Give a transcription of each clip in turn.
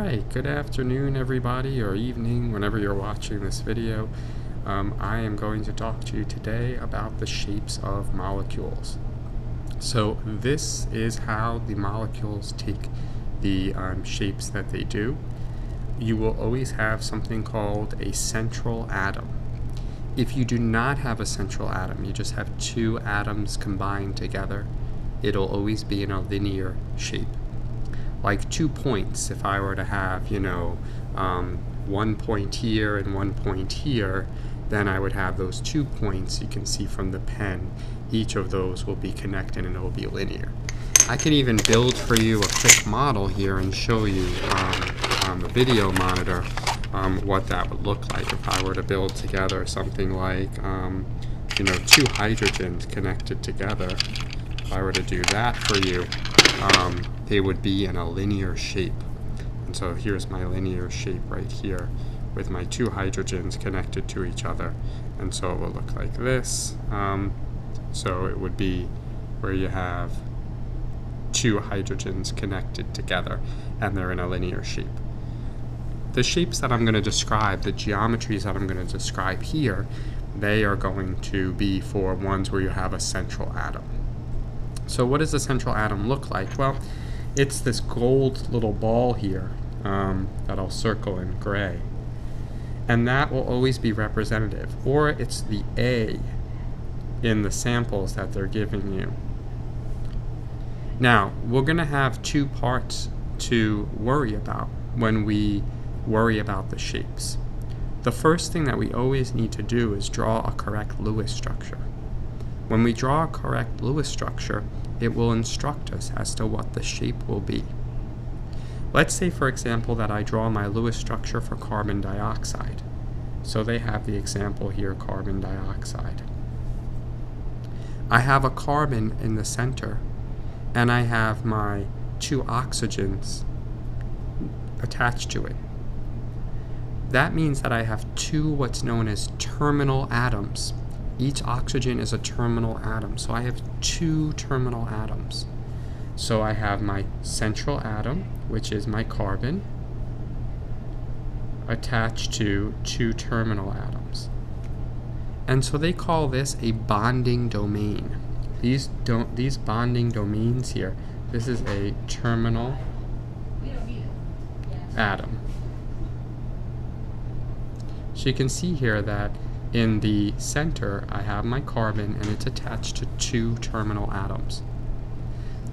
Alright, good afternoon everybody, or evening, whenever you're watching this video. I am going to talk to you today about the shapes of molecules. So this is how the molecules take the shapes that they do. You will always have something called a central atom. If you do not have a central atom, you just have two atoms combined together, it'll always be in a linear shape. Like 2 points, if I were to have, 1 point here and 1 point here, then I would have those 2 points. You can see from the pen, each of those will be connected and it will be linear. I can even build for you a quick model here and show you on the video monitor what that would look like if I were to build together something like, 2 hydrogens connected together. If I were to do that for you, they would be in a linear shape. And so here's my linear shape right here with my 2 hydrogens connected to each other. And so it will look like this. So it would be where you have 2 hydrogens connected together and they're in a linear shape. The shapes that I'm going to describe, the geometries that I'm going to describe here, they are going to be for ones where you have a central atom. So what does the central atom look like? Well, it's this gold little ball here that I'll circle in gray. And that will always be representative. Or it's the A in the samples that they're giving you. Now, we're going to have 2 parts to worry about when we worry about the shapes. The first thing that we always need to do is draw a correct Lewis structure. When we draw a correct Lewis structure, it will instruct us as to what the shape will be. Let's say, for example, that I draw my Lewis structure for carbon dioxide. So they have the example here, carbon dioxide. I have a carbon in the center, and I have my 2 oxygens attached to it. That means that I have 2 what's known as terminal atoms. Each oxygen is a terminal atom, so I have 2 terminal atoms. So I have my central atom, which is my carbon, attached to 2 terminal atoms. And so they call this a bonding domain. These bonding domains here, this is a terminal atom. So you can see here that in the center, I have my carbon, and it's attached to 2 terminal atoms.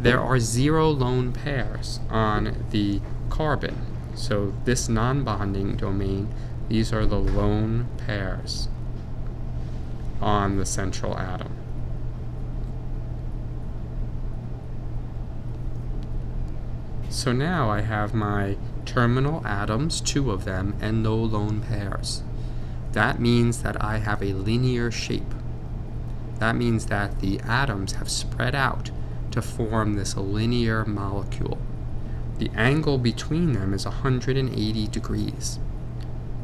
There are 0 lone pairs on the carbon. So this non-bonding domain, these are the lone pairs on the central atom. So now I have my terminal atoms, 2 of them, and no lone pairs. That means that I have a linear shape. That means that the atoms have spread out to form this linear molecule. The angle between them is 180 degrees.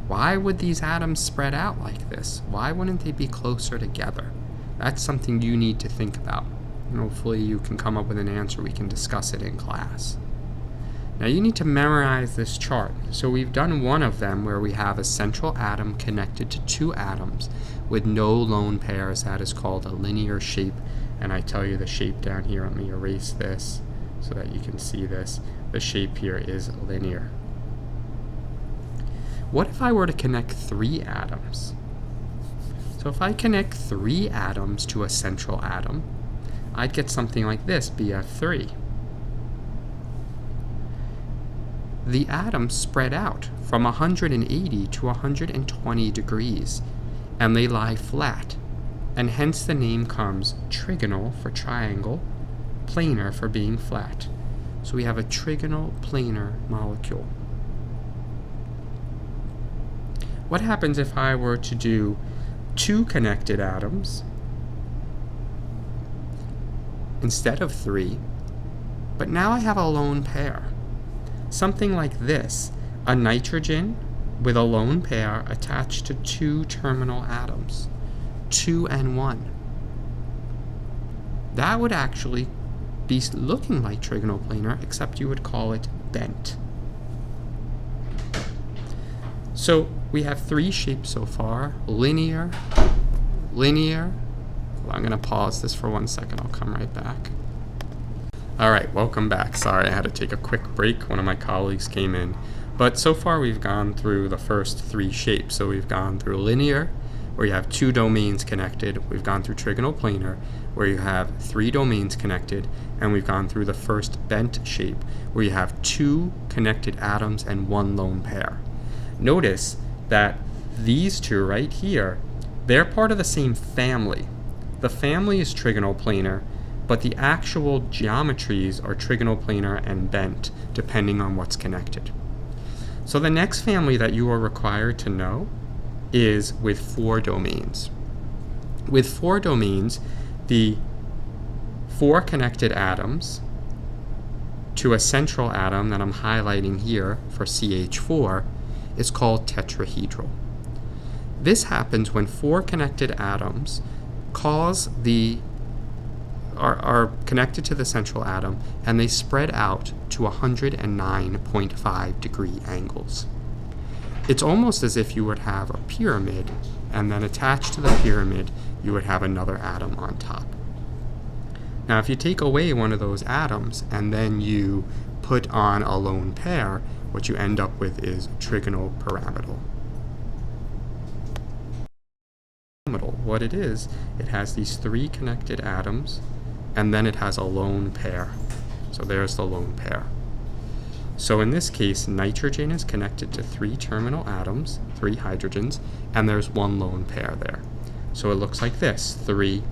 Why would these atoms spread out like this? Why wouldn't they be closer together? That's something you need to think about. And hopefully you can come up with an answer. We can discuss it in class. Now you need to memorize this chart. So we've done one of them where we have a central atom connected to 2 atoms with no lone pairs. That is called a linear shape. And I tell you the shape down here. Let me erase this so that you can see this. The shape here is linear. What if I were to connect 3 atoms? So if I connect 3 atoms to a central atom, I'd get something like this, BF3. The atoms spread out from 180 to 120 degrees, and they lie flat, and hence the name comes trigonal for triangle, planar for being flat. So we have a trigonal planar molecule. What happens if I were to do 2 connected atoms instead of 3, but now I have a lone pair? Something like this, a nitrogen with a lone pair attached to 2 terminal atoms, 2 and 1. That would actually be looking like trigonal planar, except you would call it bent. So we have three shapes so far: linear, linear. Well, I'm going to pause this for 1 second. I'll come right back. All right, welcome back. Sorry, I had to take a quick break. One of my colleagues came in. But so far we've gone through the first three shapes. So we've gone through linear, where you have two domains connected. We've gone through trigonal planar, where you have three domains connected. And we've gone through the first bent shape, where you have two connected atoms and one lone pair. Notice that these two right here, they're part of the same family. The family is trigonal planar, but the actual geometries are trigonal planar and bent, depending on what's connected. So the next family that you are required to know is with four domains. With four domains, the four connected atoms to a central atom that I'm highlighting here for CH4 is called tetrahedral. This happens when four connected atoms are connected to the central atom, and they spread out to 109.5 degree angles. It's almost as if you would have a pyramid, and then attached to the pyramid you would have another atom on top. Now if you take away one of those atoms and then you put on a lone pair, what you end up with is trigonal pyramidal. What it is, it has these three connected atoms, and then it has a lone pair. So there's the lone pair. So in this case, nitrogen is connected to three terminal atoms, three hydrogens, and there's one lone pair there. So it looks like this, 3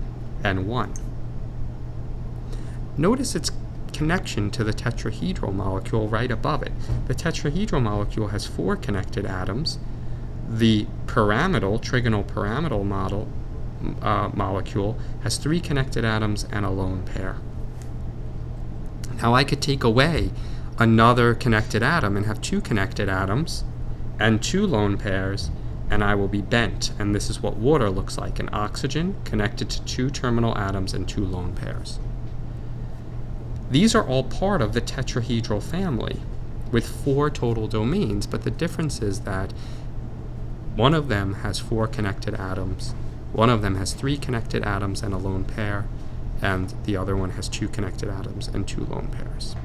and 1. Notice its connection to the tetrahedral molecule right above it. The tetrahedral molecule has four connected atoms. The pyramidal, trigonal pyramidal molecule has three connected atoms and a lone pair. Now I could take away another connected atom and have two connected atoms and two lone pairs, and I will be bent. And this is what water looks like: an oxygen connected to two terminal atoms and two lone pairs. These are all part of the tetrahedral family with four total domains, but the difference is that one of them has four connected atoms, one of them has three connected atoms and a lone pair, and the other one has two connected atoms and two lone pairs.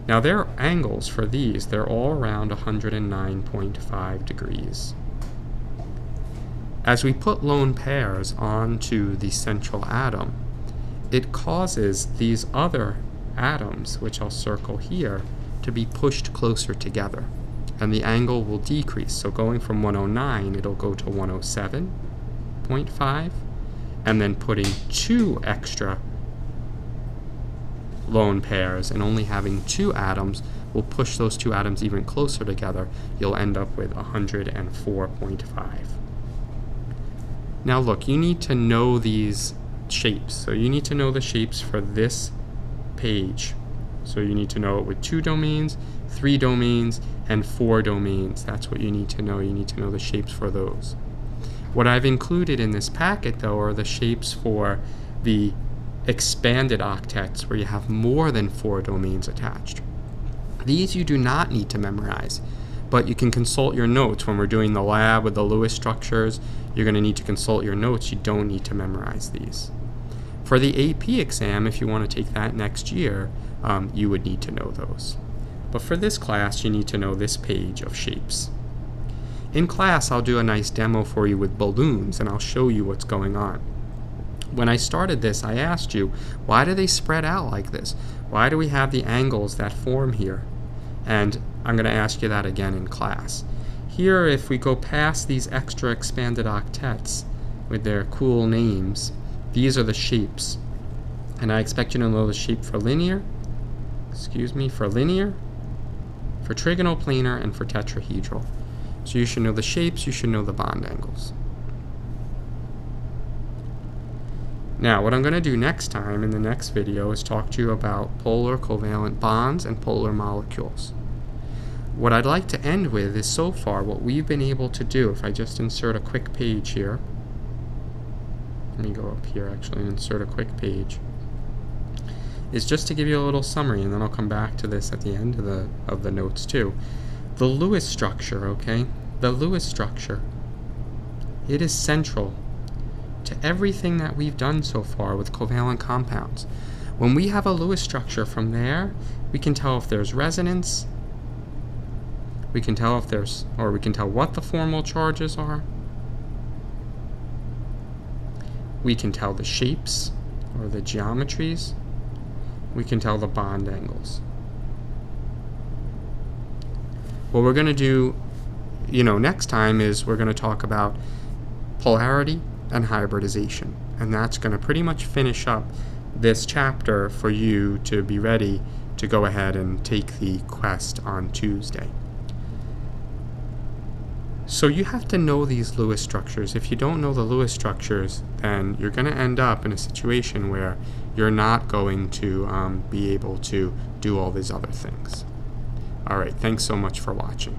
Now their angles for these, they're all around 109.5 degrees. As we put lone pairs onto the central atom, it causes these other atoms, which I'll circle here, to be pushed closer together, and the angle will decrease. So going from 109, it'll go to 107.5, and then putting two extra lone pairs and only having two atoms will push those two atoms even closer together. You'll end up with 104.5. Now look, you need to know these shapes. So you need to know the shapes for this page. So you need to know it with two domains, three domains, and four domains. That's what you need to know. You need to know the shapes for those. What I've included in this packet, though, are the shapes for the expanded octets, where you have more than four domains attached. These you do not need to memorize, but you can consult your notes. When we're doing the lab with the Lewis structures, you're going to need to consult your notes. You don't need to memorize these. For the AP exam, if you want to take that next year, you would need to know those. But for this class, you need to know this page of shapes. In class, I'll do a nice demo for you with balloons, and I'll show you what's going on. When I started this, I asked you, why do they spread out like this? Why do we have the angles that form here? And I'm going to ask you that again in class. Here, if we go past these extra expanded octets with their cool names, these are the shapes. And I expect you to know the shape for linear, for trigonal planar, and for tetrahedral. So you should know the shapes, you should know the bond angles. Now, what I'm going to do next time in the next video is talk to you about polar covalent bonds and polar molecules. What I'd like to end with is, so far, what we've been able to do. If I just insert a quick page here, let me go up here actually and insert a quick page, is just to give you a little summary, and then I'll come back to this at the end of the notes too. The Lewis structure, okay? the Lewis structure. It is central to everything that we've done so far with covalent compounds. When we have a Lewis structure, from there, we can tell if there's resonance, we can tell what the formal charges are, we can tell the shapes or the geometries, we can tell the bond angles. What we're going to do, next time is we're going to talk about polarity and hybridization, and that's going to pretty much finish up this chapter for you to be ready to go ahead and take the quest on Tuesday. So you have to know these Lewis structures. If you don't know the Lewis structures, then you're going to end up in a situation where you're not going to be able to do all these other things. All right, thanks so much for watching.